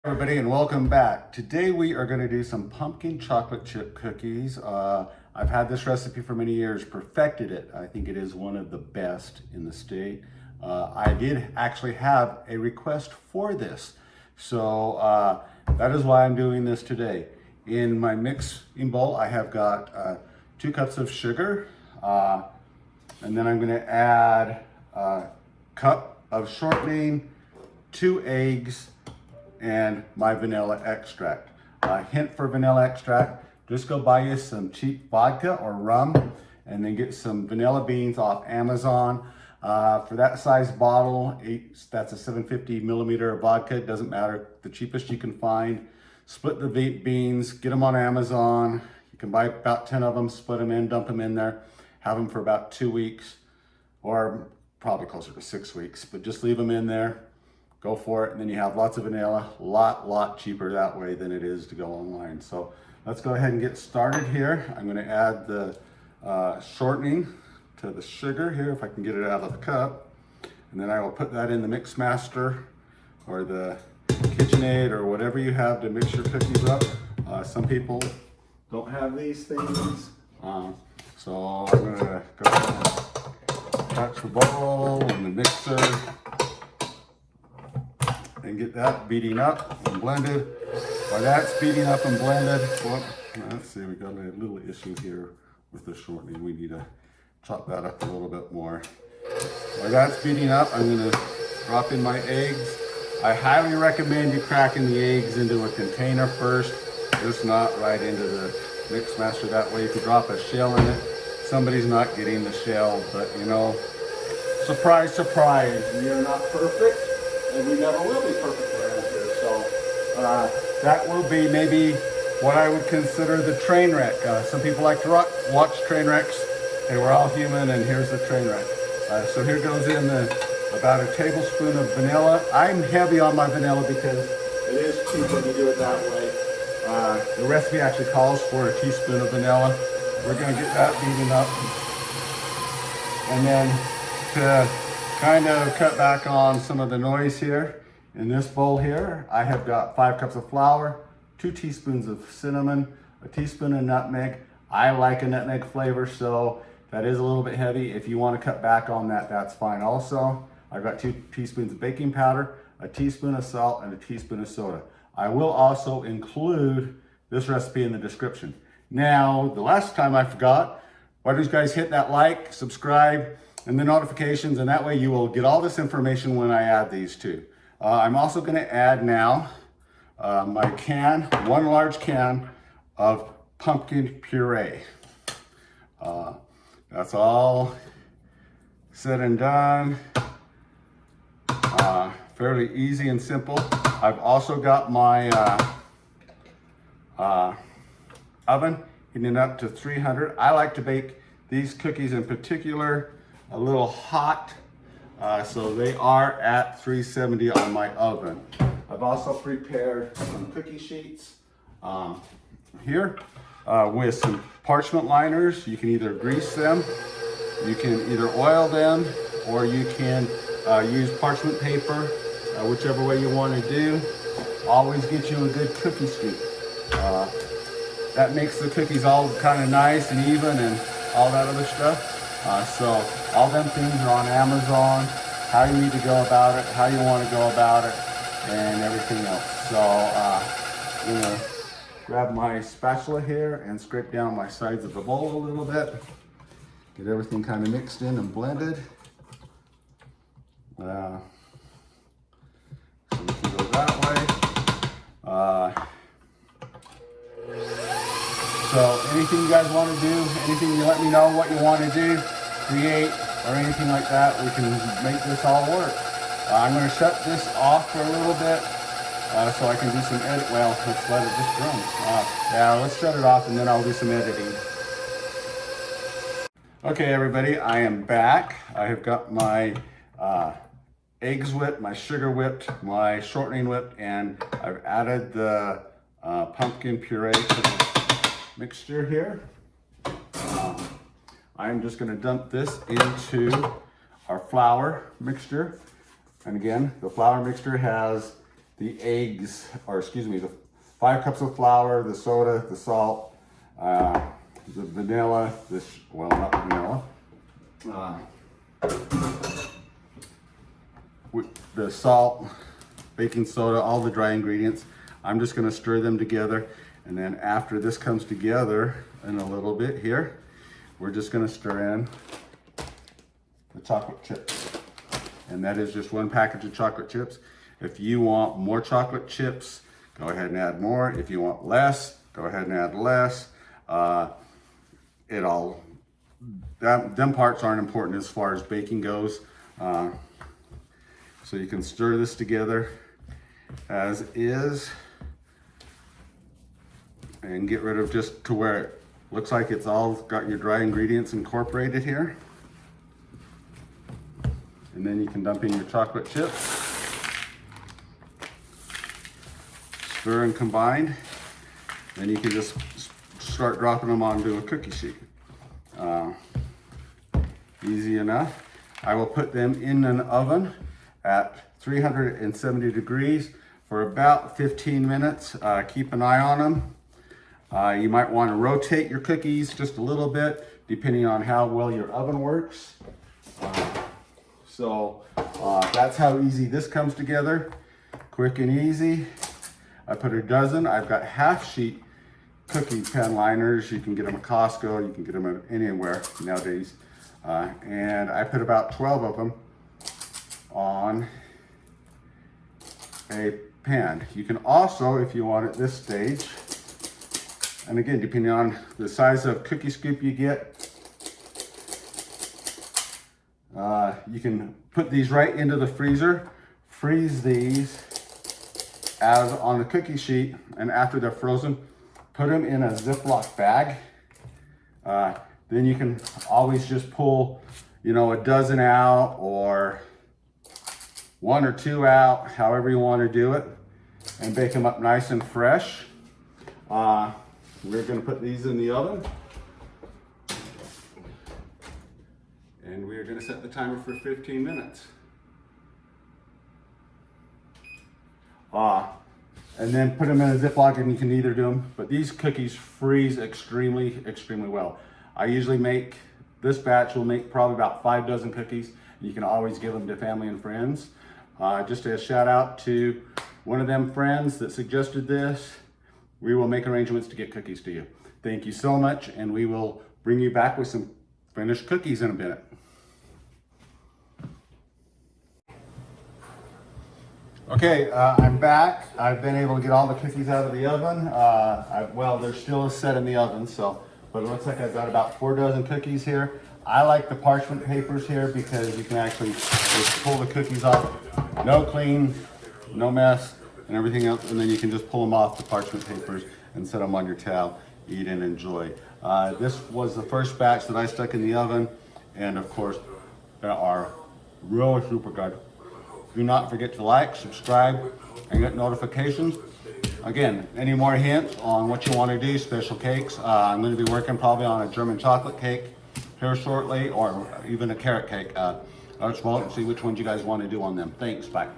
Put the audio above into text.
Everybody, and welcome back. Today we are going to do some pumpkin chocolate chip cookies. I've had this recipe for many years, perfected it. I think it is one of the best in the state. I did actually have a request for this, so that is why I'm doing this today. In my mixing bowl, I have got 2 cups of sugar, and then I'm going to add a cup of shortening, 2 eggs, and my vanilla extract. Hint for vanilla extract, just go buy you some cheap vodka or rum and then get some vanilla beans off Amazon. For that size bottle, that's a 750 milliliter of vodka, it doesn't matter, the cheapest you can find. Split the beans, get them on Amazon. You can buy about 10 of them, split them in, dump them in there, have them for about 2 weeks, or probably closer to 6 weeks, but just leave them in there. Go for it, and then you have lots of vanilla, lot cheaper that way than it is to go online. So let's go ahead and get started here. I'm gonna add the shortening to the sugar here, if I can get it out of the cup. And then I will put that in the Mix Master or the KitchenAid or whatever you have to mix your cookies up. Some people don't have these things. So I'm gonna go ahead and touch the bowl and the mixer and get that beating up and blended. While that's beating up and blended, let's see, we got a little issue here with the shortening. We need to chop that up a little bit more. While that's beating up, I'm gonna drop in my eggs. I highly recommend you cracking the eggs into a container first, just not right into the Mix Master. That way if you drop a shell in it, somebody's not getting the shell, but you know, surprise, surprise, we are not perfect. And we never will be perfect around here. So that will be maybe what I would consider the train wreck. Some people like to watch train wrecks. Hey, we're all human, and here's the train wreck. So here goes in about a tablespoon of vanilla. I'm heavy on my vanilla because it is cheaper to do it that way. The recipe actually calls for a teaspoon of vanilla. We're gonna get that beaten up. And then to kind of cut back on some of the noise here. In this bowl here, I have got 5 cups of flour, 2 teaspoons of cinnamon, a teaspoon of nutmeg. I like a nutmeg flavor, so that is a little bit heavy. If you want to cut back on that, that's fine also. I've got 2 teaspoons of baking powder, a teaspoon of salt, and a teaspoon of soda. I will also include this recipe in the description. Now, the last time I forgot, why don't you guys hit that like, subscribe, and the notifications, and that way you will get all this information when I add these too. I'm also going to add now my 1 large can of pumpkin puree. That's all said and done. Fairly easy and simple. I've also got my oven heating up to 300. I like to bake these cookies in particular a little hot, so they are at 370 on my oven. I've also prepared some cookie sheets here with some parchment liners. You can either grease them, you can either oil them, or you can use parchment paper, whichever way you want to do. Always get you a good cookie sheet. That makes the cookies all kind of nice and even and all that other stuff. So all them things are on Amazon, how you need to go about it, how you want to go about it, and everything else. So I'm gonna grab my spatula here and scrape down my sides of the bowl a little bit. Get everything kind of mixed in and blended. So we can go that way. So anything you guys want to do, anything you let me know what you want to do, create, or anything like that, we can make this all work. I'm going to shut this off for a little bit so I can do some edit. Well, let's let it just run. Yeah, let's shut it off and then I'll do some editing. Okay, everybody, I am back. I have got my eggs whipped, my sugar whipped, my shortening whipped, and I've added the pumpkin puree to the mixture here. I'm just going to dump this into our flour mixture. And again, the flour mixture has the eggs, or excuse me, the 5 cups of flour, the soda, the salt, the vanilla, well, not vanilla, the salt, baking soda, all the dry ingredients. I'm just gonna stir them together. And then after this comes together in a little bit here, we're just gonna stir in the chocolate chips. And that is just 1 package of chocolate chips. If you want more chocolate chips, go ahead and add more. If you want less, go ahead and add less. Them parts aren't important as far as baking goes. So you can stir this together as is and get rid of just to where it looks like it's all got your dry ingredients incorporated here. And then you can dump in your chocolate chips. Stir and combine. Then you can just start dropping them onto a cookie sheet. Easy enough. I will put them in an oven at 370 degrees for about 15 minutes. Keep an eye on them. You might want to rotate your cookies just a little bit depending on how well your oven works. So that's how easy this comes together. Quick and easy. I put a dozen. I've got half sheet cookie pan liners. You can get them at Costco. You can get them at anywhere nowadays. And I put about 12 of them on a pan. You can also, if you want at this stage, and again, depending on the size of cookie scoop you get, you can put these right into the freezer, freeze these as on the cookie sheet, and after they're frozen, put them in a Ziploc bag. Then you can always just pull, a dozen out or 1 or 2 out, however you want to do it, and bake them up nice and fresh. We're going to put these in the oven. And we're going to set the timer for 15 minutes. And then put them in a Ziploc, and you can either do them, but these cookies freeze extremely, extremely well. I usually make, this batch will make probably about 5 dozen cookies. You can always give them to family and friends. Just a shout out to one of them friends that suggested this. We will make arrangements to get cookies to you. Thank you so much, and we will bring you back with some finished cookies in a minute. Okay, I'm back. I've been able to get all the cookies out of the oven. Well, they're still set in the oven, but it looks like I've got about 4 dozen cookies here. I like the parchment papers here because you can actually just pull the cookies off. No clean, no mess, and everything else, and then you can just pull them off the parchment papers and set them on your towel, eat and enjoy. This was the first batch that I stuck in the oven, and of course, they are really super good. Do not forget to like, subscribe, and get notifications. Again, any more hints on what you want to do, special cakes, I'm going to be working probably on a German chocolate cake here shortly, or even a carrot cake. Let's vote and see which ones you guys want to do on them. Thanks, bye.